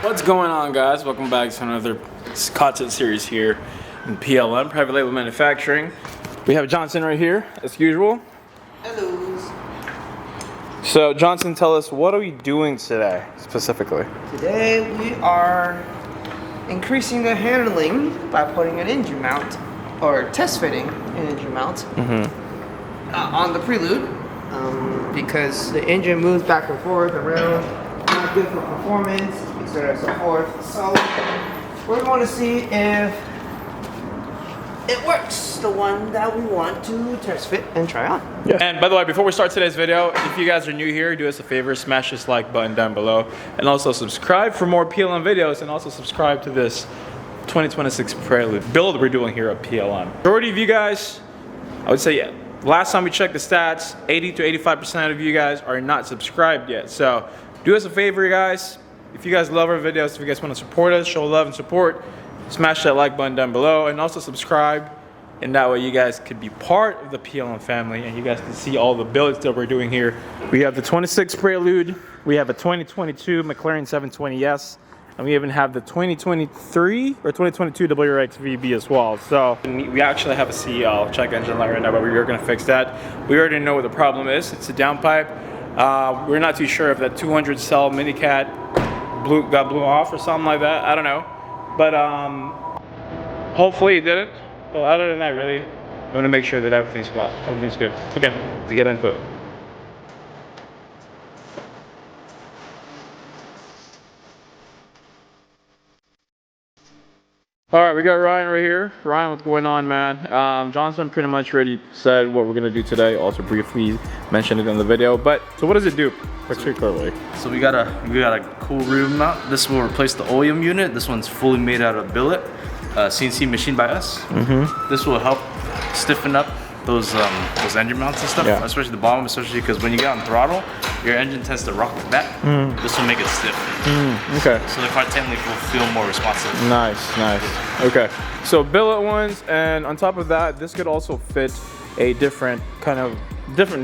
What's going on, guys? Welcome back to another content series here in PLM, Private Label Manufacturing. We have Johnson right here, as usual. Hello. So, Johnson, tell us, what are we doing today, specifically? Today we are increasing the handling by putting an engine mount, or test fitting an engine mount on the Prelude, because the engine moves back and forth around, not good for performance, etc. and so forth. So we're going to see if it works, the one that we want to test fit and try on. Yeah. And by the way, before we start today's video, if you guys are new here, do us a favor, smash this like button down below, and also subscribe for more PLM videos, and also subscribe to this 2026 Prelude build we're doing here at PLM. Majority of you guys, I would say, yeah, last time we checked the stats, 80 to 85% of you guys are not subscribed yet. So do us a favor, guys. If you guys love our videos, if you guys want to support us, show love and support, smash that like button down below, and also subscribe. And that way you guys could be part of the PLM family, and you guys can see all the builds that we're doing here. We have the 26 Prelude, we have a 2022 McLaren 720S, and we even have the 2023 or 2022 WRX VB as well. So we actually have a CL check engine light right now, but we're gonna fix that. We already know what the problem is. It's a downpipe. We're not too sure if that 200 cell mini-cat got blew off or something like that. I don't know, but hopefully it didn't. But other than that, really, I want to make sure that everything's good. Okay, let's get into it. All right, we got Ryan right here. Ryan, what's going on, man? Johnson pretty much already said what we're gonna do today. Also briefly mentioned it in the video. But so, what does it do particularly? So we got a cool room mount. This will replace the OEM unit. This one's fully made out of billet, CNC machined by us. This will help stiffen up those engine mounts and stuff, especially the bottom, especially because when you get on throttle, your engine tends to rock like that. This will make it stiff. Okay. So the car technically will feel more responsive. Nice, nice. Okay. So billet ones, and on top of that, this could also fit a different,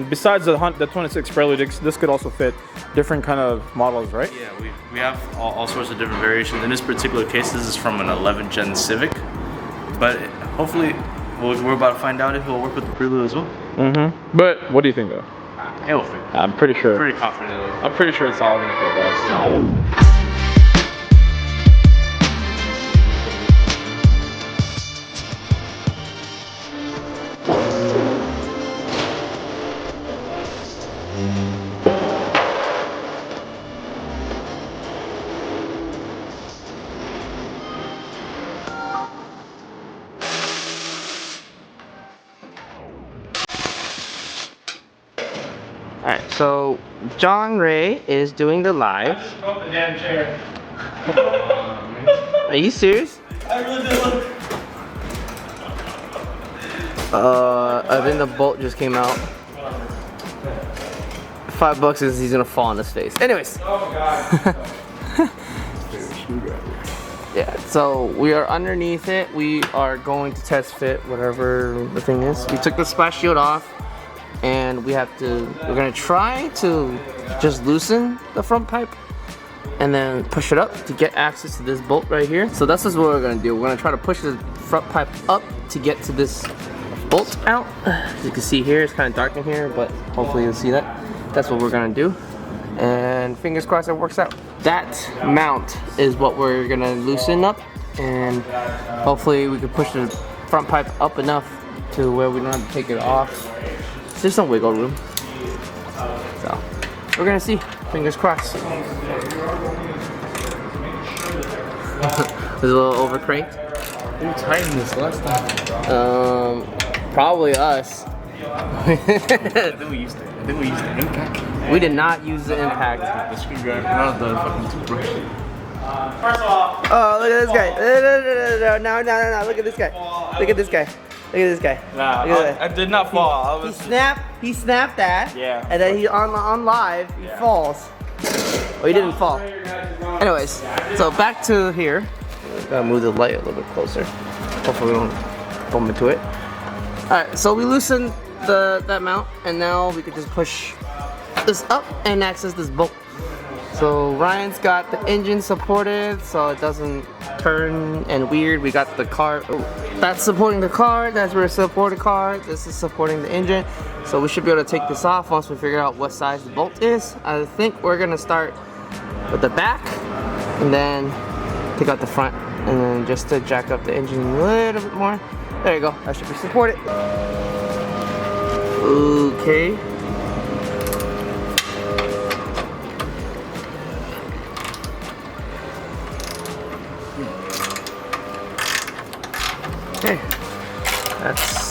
besides the 26 Prelude, this could also fit different kind of models, right? Yeah, we have all sorts of different variations. In this particular case, this is from an 11 Gen Civic, but hopefully we're about to find out if it will work with the Prelude as well. But what do you think, though? It will fit. I'm pretty sure. Pretty confident. I'm pretty sure it's all gonna fit, guys. Alright, so John Ray is doing the live. I just broke the damn chair. Are you serious? I really did look. I think the bolt just came out. $5 is he's gonna fall on his face. Anyways. Oh god. Yeah, so we are underneath it. We are going to test fit whatever the thing is. We took the splash shield off, and we're gonna try to just loosen the front pipe and then push it up to get access to this bolt right here. So that's just what we're gonna do. We're gonna try to push the front pipe up to get to this bolt out. As you can see here, it's kind of dark in here, but hopefully you'll see that. That's what we're gonna do. And fingers crossed it works out. That mount is what we're gonna loosen up, and hopefully we can push the front pipe up enough to where we don't have to take it off. There's some wiggle room. So we're gonna see. Fingers crossed. It's a little over cranked. Who tightened this last time? Probably us. I think we used the impact. We did not use the impact. The screwdriver, not the fucking toothbrush. First of all, Oh, look at this guy. No. Look at this guy. Look at this guy. Look at this guy. nah, Look at that. I did not fall. He snapped that. Yeah. And then he on live, he falls. Oh, he didn't fall. Anyways, so back to here. Gotta move the light a little bit closer. Hopefully we don't bump into it. Alright, so we loosened that mount, and now we can just push this up and access this bolt. So Ryan's got the engine supported so it doesn't turn and weird. We got the car, that's supporting the car, that's where supporting the car, this is supporting the engine. So we should be able to take this off once we figure out what size the bolt is. I think we're gonna start with the back and then take out the front and then just to jack up the engine a little bit more. There you go, that should be supported. Okay. Okay, that's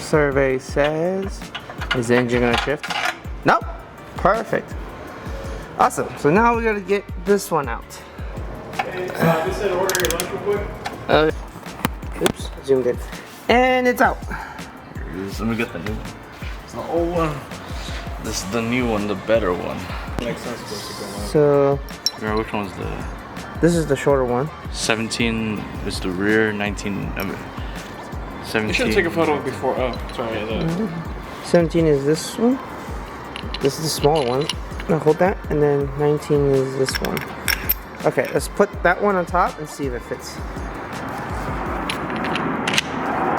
survey says, is the engine gonna shift? Nope, perfect. Awesome, so now we gotta get this one out. Hey, so this said order your lunch real quick. Oops, zoomed in. And it's out. Here it is. Let me get the new one. It's the old one. This is the new one, the better one. Next one's supposed to go on. So, Remember which one's the this is the shorter one. 17 is the rear, 19, 17. You should take a photo before. Oh, sorry. 17 is this one. This is the smaller one. Now hold that, and then 19 is this one. Okay, let's put that one on top and see if it fits.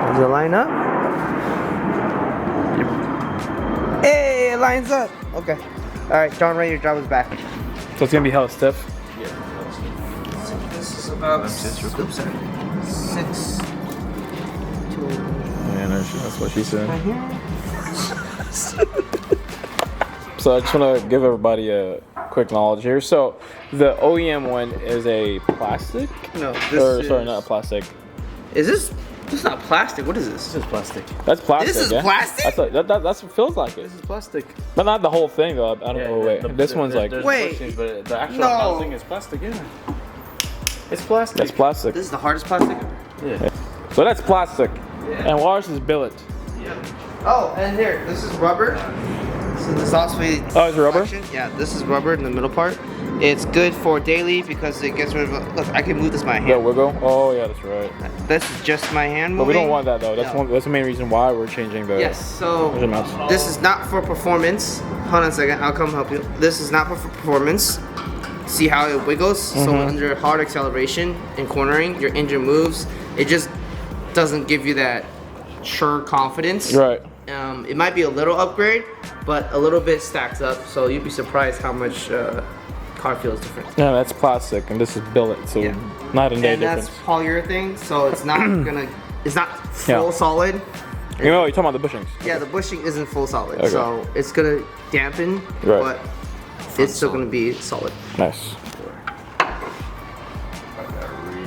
Does it line up? Yep. Hey, it lines up. Okay. All right, John Ray, your job is back. So it's gonna be hella stiff. This is about Oops, sorry. 6. Yeah, no, that's what she said. Right here. So I just want to give everybody a quick knowledge here. So the OEM one is a plastic. No, Sorry, not a plastic. Is this? This is not plastic. What is this? This is plastic. That's plastic. This is yeah? plastic? That's what feels like it. This is plastic. But not the whole thing though. I don't know. Wait, this one's like. Wait. But the actual No. housing is plastic, yeah. It's plastic. That's plastic. This is the hardest plastic ever. Yeah. So that's plastic. And ours is billet. Oh, and here, this is rubber. So this also Oh, it's rubber? Yeah, this is rubber in the middle part. It's good for daily because it gets rid of. Look, I can move this by Yeah, hand. wiggle. Oh yeah, that's right. This is just my hand But moving. we don't want that though. That's No. that's the main reason why we're changing the. Yes. So measurements. this is not for performance. Hold on a second. I'll come help you. This is not for performance. See how it wiggles? So under hard acceleration and cornering, your engine moves. It just doesn't give you that sure confidence. Right. It might be a little upgrade, but a little bit stacks up. So you'd be surprised how much car feels different. Yeah, that's plastic, and this is billet, so Yeah. night and day And that's difference. polyurethane, so it's not gonna. It's not full Yeah. solid. You know, you're talking about the bushings. Yeah, the bushing isn't full solid, Okay. so it's gonna dampen, Right. but it's still gonna be solid. Nice.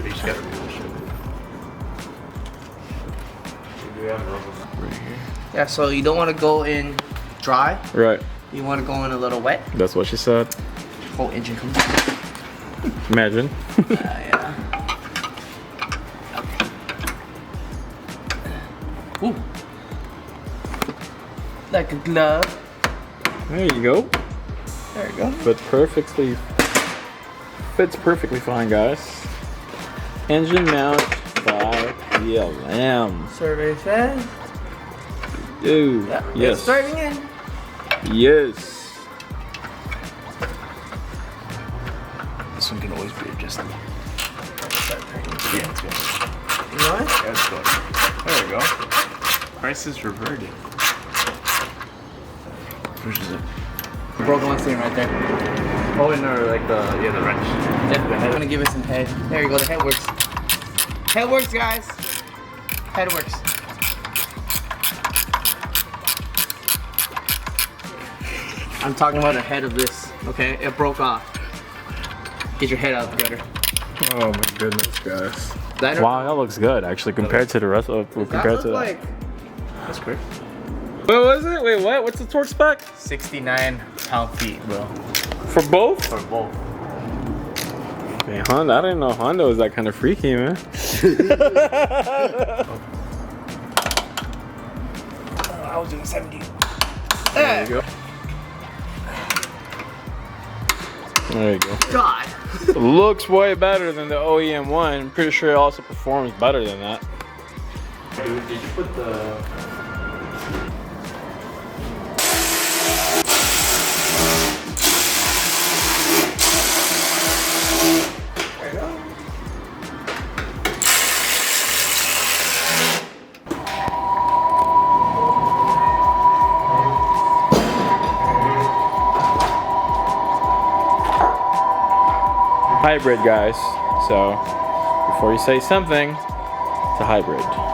You just gotta really show it. Yeah, so you don't want to go in dry. Right. You want to go in a little wet. That's what she said. Whole engine comes out. Imagine. Yeah. Ooh. Like a glove. There you go. There you go. Fits perfectly fine, guys. Engine mount by PLM. Survey says. Ooh. Yeah. Yes. It's driving in. Yes. This one can always be adjusted. Yeah, it's good. You know what? Yeah, it's good. There we go. Price is reverted. Which is it? Broke one thing right there. Oh, no, like the wrench. Yeah, I'm gonna give it some head. There you go, the head works. Head works, guys. Head works. I'm talking about the head of this, okay? It broke off. Get your head out together. Oh my goodness, guys. That Wow, that looks good actually compared to the rest of compared to that. like That's great. What was it? Wait, what? What's the torque spec? 69 pound-feet, bro. For both? For both. Man, Honda, I didn't know Honda was that kind of freaky, man. I was doing 70. There you go. There you go. God. Looks way better than the OEM one. I'm pretty sure it also performs better than that. Dude, did you put the hybrid, guys. So before you say something, it's a hybrid.